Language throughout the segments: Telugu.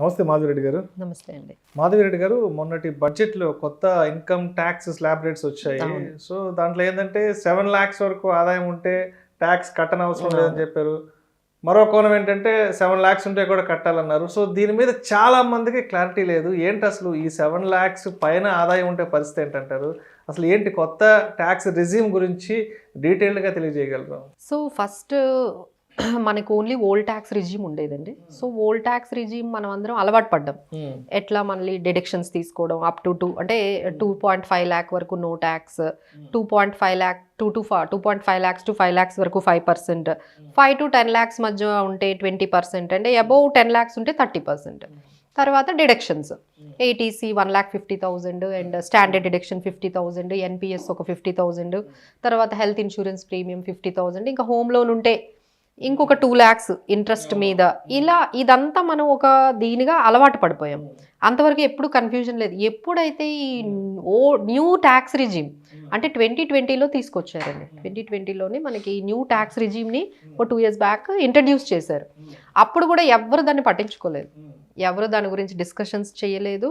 నమస్తే మాధవిరెడ్డి గారు. నమస్తే అండి. మాధవిరెడ్డి గారు, మొన్నటి బడ్జెట్లో కొత్త ఇన్కమ్ ట్యాక్స్ స్లాబ్ రేట్స్ వచ్చాయి. సో దాంట్లో ఏంటంటే 7 lakhs వరకు ఆదాయం ఉంటే ట్యాక్స్ కట్టనవసరం లేదని చెప్పారు. మరో కోణం ఏంటంటే 7 lakhs ఉంటే కూడా కట్టాలన్నారు. సో దీని మీద చాలా మందికి క్లారిటీ లేదు. ఏంటి అసలు ఈ 7 lakhs పైన ఆదాయం ఉంటే పరిస్థితి ఏంటంటారు? అసలు ఏంటి కొత్త ట్యాక్స్ రిజీమ్ గురించి డీటెయిల్డ్గా తెలియజేయగలరు? సో ఫస్ట్ మనకు ఓన్లీ ఓల్డ్ ట్యాక్స్ రిజీమ్ ఉండేదండి. సో ఓల్డ్ ట్యాక్స్ రిజీమ్ మనం అందరం అలవాటు పడ్డాం. ఎట్లా మళ్ళీ డిడక్షన్స్ తీసుకోవడం అప్ టు 2.5 lakh వరకు no tax, 2.5 lakh to 5 lakhs వరకు 5%, 5 to 10 lakhs మధ్య ఉంటే 20%, అంటే అబౌవ్ 10 lakhs ఉంటే 30%. తర్వాత deductions ATC 1,50,000 and standard deduction 50,000, NPS ఒక 50,000, తర్వాత హెల్త్ ఇన్సూరెన్స్ ప్రీమియం 50,000, ఇంకా హోమ్ లోన్ ఉంటే ఇంకొక 2 lakhs ఇంట్రెస్ట్ మీద. ఇలా ఇదంతా మనం ఒక దీనిగా అలవాటు పడిపోయాం. అంతవరకు ఎప్పుడు కన్ఫ్యూజన్ లేదు. ఎప్పుడైతే ఈ న్యూ ట్యాక్స్ రిజీమ్ అంటే 2020లో తీసుకొచ్చారండి. 2020లోనే మనకి న్యూ ట్యాక్స్ రిజీమ్ని ఒక 2 years బ్యాక్ ఇంట్రడ్యూస్ చేశారు. అప్పుడు కూడా ఎవరు దాన్ని పట్టించుకోలేదు, ఎవరు దాని గురించి డిస్కషన్స్ చేయలేదు,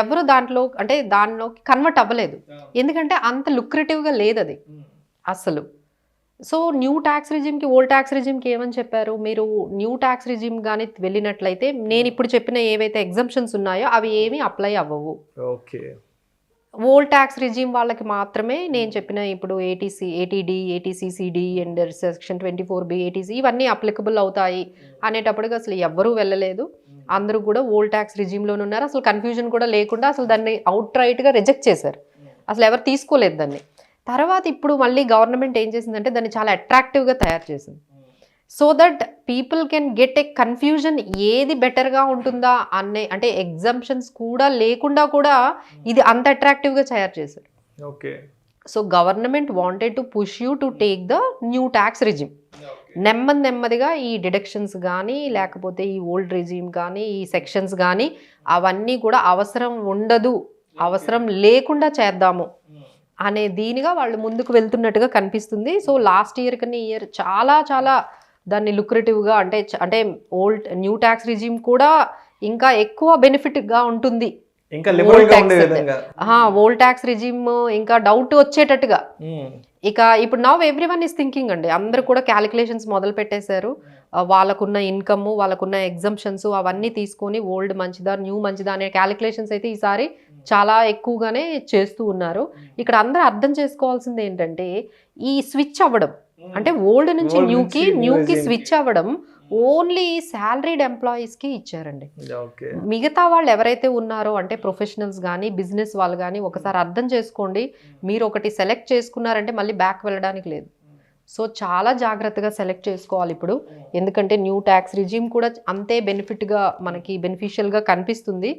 ఎవరు దానిలోకి కన్వర్ట్ అవ్వలేదు. ఎందుకంటే అంత లుక్రేటివ్గా లేదు అది అసలు. సో న్యూ ట్యాక్స్ రిజిమ్కి ఓల్డ్ ట్యాక్స్ రిజిమ్కి ఏమని చెప్పారు, మీరు న్యూ ట్యాక్స్ రిజిమ్ కానీ వెళ్ళినట్లయితే నేను ఇప్పుడు చెప్పిన ఏవైతే ఎగ్జంప్షన్స్ ఉన్నాయో అవి ఏమీ అప్లై అవ్వవు. ఓకే, ఓల్డ్ ట్యాక్స్ రిజిమ్ వాళ్ళకి మాత్రమే నేను చెప్పిన ఇప్పుడు eighty D, eighty C C D and section 24B, eighty C ఇవన్నీ అప్లికబుల్ అవుతాయి అనేటప్పటికి అసలు ఎవ్వరూ వెళ్ళలేదు. అందరూ కూడా ఓల్డ్ ట్యాక్స్ రిజిమ్లోనే ఉన్నారు. అసలు కన్ఫ్యూజన్ కూడా లేకుండా అసలు దాన్ని అవుట్ రైట్గా రిజెక్ట్ చేశారు. అసలు ఎవరు తీసుకోలేదు దాన్ని. తర్వాత ఇప్పుడు మళ్ళీ గవర్నమెంట్ ఏం చేసిందంటే దాన్ని చాలా అట్రాక్టివ్గా తయారు చేసింది. So that people can get a confusion ఏది బెటర్గా ఉంటుందా అంటే ఎగ్జంప్షన్స్ కూడా లేకుండా కూడా ఇది అంత అట్రాక్టివ్గా తయారు చేశారు. Okay. So government wanted to push you to take the new tax regime. నెమ్మదిగా ఈ డిడక్షన్స్ కానీ లేకపోతే ఈ ఓల్డ్ రిజిమ్ కానీ ఈ సెక్షన్స్ కానీ అవన్నీ కూడా అవసరం ఉండదు, అవసరం లేకుండా చేద్దాము అనే దీనిగా వాళ్ళు ముందుకు వెళ్తున్నట్టుగా కనిపిస్తుంది. సో లాస్ట్ ఇయర్ కన్నా ఇయర్ చాలా దాన్ని లుక్రేటివ్గా అంటే న్యూ ట్యాక్స్ రిజిమ్ కూడా ఇంకా ఎక్కువ బెనిఫిట్గా ఉంటుంది. ఓల్డ్ ట్యాక్స్ రిజిమ్ ఇంకా డౌట్ వచ్చేటట్టుగా. ఇప్పుడు నౌ ఎవ్రీవన్ ఈస్ థింకింగ్ అండి, అందరూ కూడా క్యాలిక్యులేషన్స్ మొదలు పెట్టేశారు. వాళ్ళకున్న ఇన్కమ్, వాళ్ళకున్న ఎగ్జంప్షన్స్ అవన్నీ తీసుకొని ఓల్డ్ మంచిదా న్యూ మంచిదా అనే క్యాలిక్యులేషన్స్ అయితే ఈసారి చాలా ఎక్కువగానే చేస్తూ ఉన్నారు. ఇక్కడ అందరూ అర్థం చేసుకోవాల్సింది ఏంటంటే ఈ స్విచ్ అవ్వడం అంటే ఓల్డ్ నుంచి న్యూకి స్విచ్ అవ్వడం ఓన్లీ శాలరీడ్ ఎంప్లాయీస్కి ఇచ్చారండి. మిగతా వాళ్ళు ఎవరైతే ఉన్నారో అంటే ప్రొఫెషనల్స్ కానీ బిజినెస్ వాళ్ళు కానీ ఒకసారి అర్థం చేసుకోండి, మీరు ఒకటి సెలెక్ట్ చేసుకున్నారంటే మళ్ళీ బ్యాక్ వెళ్ళడానికి లేదు. సో చాలా జాగ్రత్తగా సెలెక్ట్ చేసుకోవాలి ఇప్పుడు, ఎందుకంటే న్యూ ట్యాక్స్ రిజిమ్ కూడా అంతే మనకి బెనిఫిషియల్గా కనిపిస్తుంది.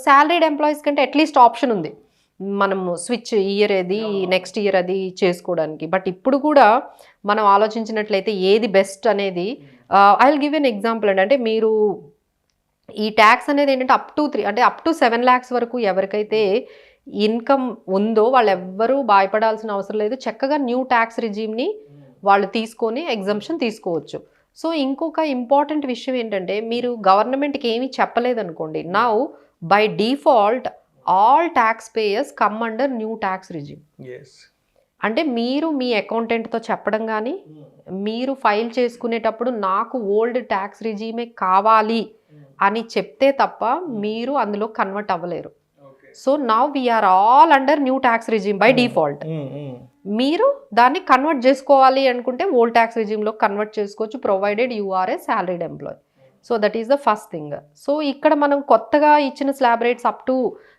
శాలరీడ్ ఎంప్లాయీస్ కంటే అట్లీస్ట్ ఆప్షన్ ఉంది మనము స్విచ్ ఇయర్ అది నెక్స్ట్ ఇయర్ అది చేసుకోవడానికి. బట్ ఇప్పుడు కూడా మనం ఆలోచించినట్లయితే ఏది బెస్ట్ అనేది I will give an example అంటే మీరు ఈ ట్యాక్స్ అనేది ఏంటంటే అప్ టు 7 lakhs వరకు ఎవరికైతే ఇన్కమ్ ఉందో వాళ్ళు ఎవ్వరూ భయపడాల్సిన అవసరం లేదు. చక్కగా న్యూ ట్యాక్స్ రిజీమ్ని వాళ్ళు తీసుకొని ఎగ్జంప్షన్ తీసుకోవచ్చు. సో ఇంకొక ఇంపార్టెంట్ విషయం ఏంటంటే మీరు గవర్నమెంట్కి ఏమీ చెప్పలేదనుకోండి, now by default all tax payers come under new tax regime. అంటే మీరు మీ అకౌంటెంట్తో చెప్పడం కానీ మీరు ఫైల్ చేసుకునేటప్పుడు నాకు ఓల్డ్ ట్యాక్స్ రిజీమే కావాలి అని చెప్తే తప్ప మీరు అందులో కన్వర్ట్ అవ్వలేరు. So now we are all under new tax regime by default. మీరు దాన్ని కన్వర్ట్ చేసుకోవాలి అనుకుంటే ఓల్డ్ ట్యాక్స్ రిజిమ్లో కన్వర్ట్ చేసుకోవచ్చు, provided you are a salaried employee. So that is the first thing. So ఇక్కడ మనం కొత్తగా ఇచ్చిన slab rates up to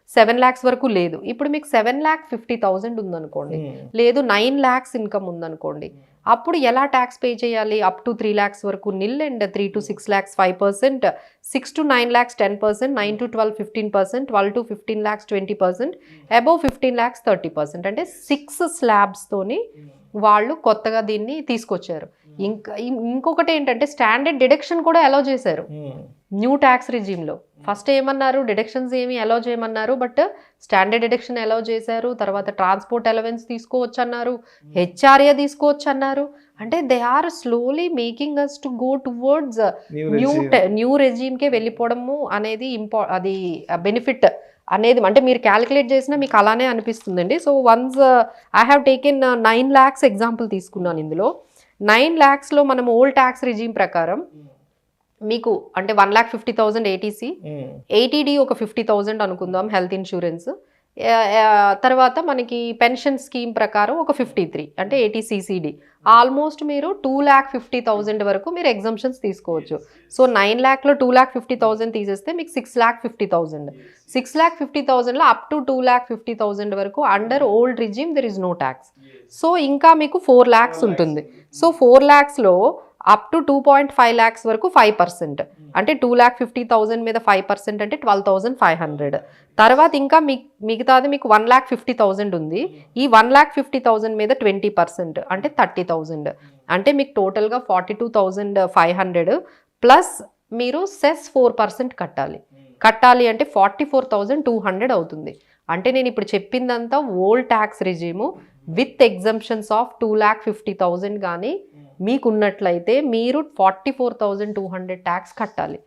7 lakhs వరకు లేదు. ఇప్పుడు మీకు 7,50,000 ఉందనుకోండి, లేదు 9 lakhs ఇన్కమ్ ఉందనుకోండి, అప్పుడు ఎలా ట్యాక్స్ పే చేయాలి? అప్ టు 3 lakhs వరకు నిల్ and 3 to 6 lakhs 5%, 6 to 9 lakhs 10%, 9 to 12 15%, 12 to 15 lakhs 20%, above 15 lakhs 30%. అంటే 6 స్లాబ్స్తోని వాళ్ళు కొత్తగా దీన్ని తీసుకొచ్చారు. ఇంకొకటి ఏంటంటే స్టాండర్డ్ డిడక్షన్ కూడా అలౌ చేశారు. న్యూ ట్యాక్స్ రిజీమ్లో ఫస్ట్ ఏమన్నారు, డిడక్షన్స్ ఏమి అలౌ చేయమన్నారు, బట్ స్టాండర్డ్ డిడక్షన్ అలౌ చేశారు. తర్వాత ట్రాన్స్పోర్ట్ అలవెన్స్ తీసుకోవచ్చు అన్నారు, హెచ్ఆర్ఏ తీసుకోవచ్చు అన్నారు. అంటే they are slowly making us to go towards new రెజీమ్కే వెళ్ళిపోవడము అనేది అది బెనిఫిట్ అనేది. అంటే మీరు క్యాలిక్యులేట్ చేసినా మీకు అలానే అనిపిస్తుందండి. So once I have taken 9 lakhs example తీసుకున్నాను ఇందులో. 9 lakhsలో మనం ఓల్డ్ ట్యాక్స్ రిజీమ్ ప్రకారం మీకు అంటే 1,50,000 ఏటీసీ, ఏటీడీ ఒక 50,000 అనుకుందాం హెల్త్ ఇన్సూరెన్స్. తర్వాత మనకి పెన్షన్ స్కీమ్ ప్రకారం ఒక 53 అంటే ఏటీసీసీడీ. ఆల్మోస్ట్ మీరు 2,50,000 వరకు మీరు ఎగ్జంప్షన్స్ తీసుకోవచ్చు. సో 9 lakhలో 2,50,000 తీసేస్తే మీకు 6,50,000. 6,50,000లో అప్ టు 2,50,000 వరకు under old regime there is no tax. So ఇంకా మీకు 4 lakhs ఉంటుంది. సో 4 lakhsలో అప్ టు 2.5 lakhs వరకు 5%, అంటే 2,50,000 మీద 5% అంటే 12,500. తర్వాత ఇంకా మిగతాది మీకు 1,50,000 ఉంది. ఈ 1,50,000 మీద 20% అంటే 30,000, అంటే మీకు టోటల్గా 42,500 ప్లస్ మీరు సెస్ 4% కట్టాలి అంటే 44,200 అవుతుంది. అంటే నేను ఇప్పుడు చెప్పిందంతా old tax regime with exemptions of 2,50,000 కానీ మీకున్నట్లయితే మీరు 44,200 ట్యాక్స్ కట్టాలి.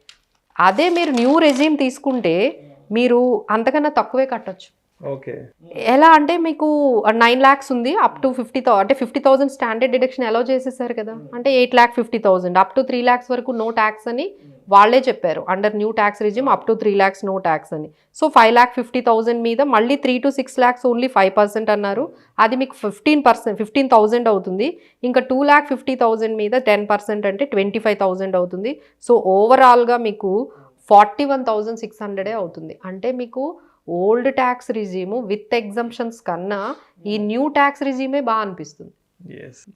అదే మీరు న్యూ రెజీమ్ తీసుకుంటే మీరు అంతకన్నా తక్కువే కట్టొచ్చు. ఓకే, ఎలా అంటే మీకు 9 lakhs ఉంది, అప్ టు 50,000 అంటే 50,000 స్టాండర్డ్ డిడక్షన్ అలౌ చేసేసారు కదా, అంటే 8,50,000 అప్ టు 3 lakhs వరకు నో ట్యాక్స్ అని వాళ్ళే చెప్పారు. Under new tax regime up to 3 lakhs no tax అని. సో 5,50,000 మీద మళ్ళీ 3 to 6 lakhs ఓన్లీ 5% అన్నారు. అది మీకు 15,000 అవుతుంది. ఇంకా 2,50,000 మీద 10% అంటే 25,000 అవుతుంది. సో ఓవరాల్గా మీకు 41,600 అవుతుంది. అంటే మీకు old tax regime with exemptions కన్నా ఈ న్యూ ట్యాక్స్ రిజీమే బాగా అనిపిస్తుంది.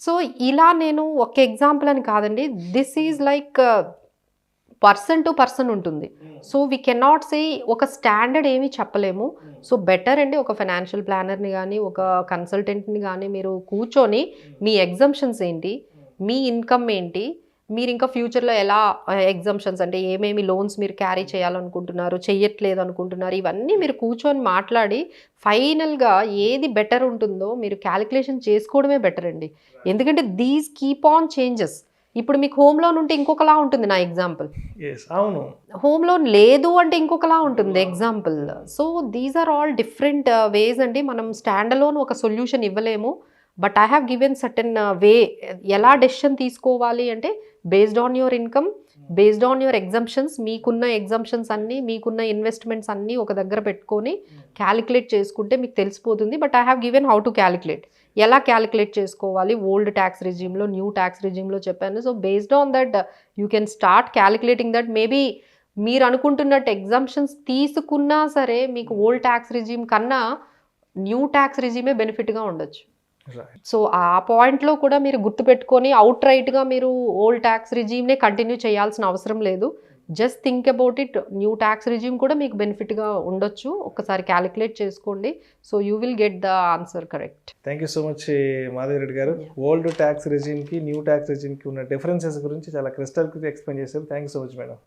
సో ఇలా నేను ఒక ఎగ్జాంపుల్ అని కాదండి, this is like person to person ఉంటుంది. సో వీ కెనాట్ సే ఒక స్టాండర్డ్ ఏమీ చెప్పలేము. సో బెటర్ అండి ఒక ఫైనాన్షియల్ ప్లానర్ని కానీ ఒక కన్సల్టెంట్ని కానీ మీరు కూర్చొని మీ ఎగ్జంప్షన్స్ ఏంటి, మీ ఇన్కమ్ ఏంటి, మీరు ఇంకా ఫ్యూచర్లో ఎలా ఎగ్జంప్షన్స్ అంటే ఏమేమి లోన్స్ మీరు క్యారీ చేయాలనుకుంటున్నారు, చెయ్యట్లేదు అనుకుంటున్నారు, ఇవన్నీ మీరు కూర్చొని మాట్లాడి ఫైనల్గా ఏది బెటర్ ఉంటుందో మీరు క్యాలిక్యులేషన్ చేసుకోవడమే బెటర్ అండి. ఎందుకంటే దీస్ కీప్ ఆన్ చేంజెస్. ఇప్పుడు మీకు హోమ్ లోన్ ఉంటే ఇంకొకలా ఉంటుంది నా ఎగ్జాంపుల్, అవును, హోమ్ లోన్ లేదు అంటే ఇంకొకలా ఉంటుంది example. So these are all different ways అండి. మనం స్టాండ్ అలోన్ ఒక సొల్యూషన్ ఇవ్వలేము. But I have given certain way ఎలా డెసిషన్ తీసుకోవాలి అంటే based on your income, based on your exemptions, మీకున్న ఎగ్జంప్షన్స్ అన్నీ మీకున్న ఇన్వెస్ట్మెంట్స్ అన్నీ ఒక దగ్గర పెట్టుకొని క్యాలిక్యులేట్ చేసుకుంటే మీకు తెలిసిపోతుంది. But I have given how to calculate, ఎలా క్యాలిక్యులేట్ చేసుకోవాలి ఓల్డ్ ట్యాక్స్ రిజిమ్లో న్యూ ట్యాక్స్ రిజిమ్లో చెప్పాను. So based on that you can start calculating that. Maybe మీరు అనుకుంటున్నట్టు ఎగ్జంప్షన్స్ తీసుకున్నా సరే మీకు ఓల్డ్ ట్యాక్స్ రిజిమ్ కన్నా న్యూ ట్యాక్స్ రిజిమే బెనిఫిట్గా ఉండొచ్చు. సో ఆ పాయింట్లో కూడా మీరు గుర్తుపెట్టుకొని అవుట్ రైట్గా మీరు ఓల్డ్ ట్యాక్స్ రిజీమ్నే కంటిన్యూ చేయాల్సిన అవసరం లేదు. Just think about it, new tax regime కూడా మీకు బెనిఫిట్గా ఉండొచ్చు. ఒకసారి క్యాలిక్యులేట్ చేసుకోండి. So you will get the answer correct. Thank you so much Madhavi Reddy గారు. ఓల్డ్ ట్యాక్స్ రిజీమ్కి న్యూ ట్యాక్స్ రిజీమ్కి ఉన్న డిఫరెన్సెస్ గురించి చాలా క్రిస్టల్ ఎక్స్ప్లెయిన్ చేశారు. Thank you so much madam.